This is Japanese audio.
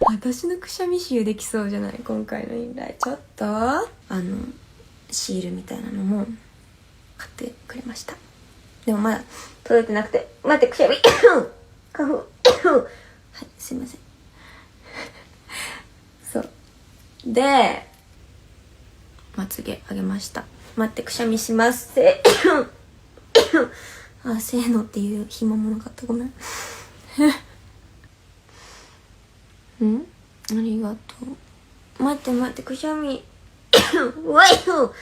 私のくしゃみ集できそうじゃない？今回の依頼。ちょっとシールみたいなのも買ってくれました。でもまだ届いてなくて、待って、くしゃみ花粉はい、すいません。そうで、まつげあげました。待って、くしゃみします。せーのっていう暇もなかった。ごめん。ありがとう。待って、くしゃみ。わいよ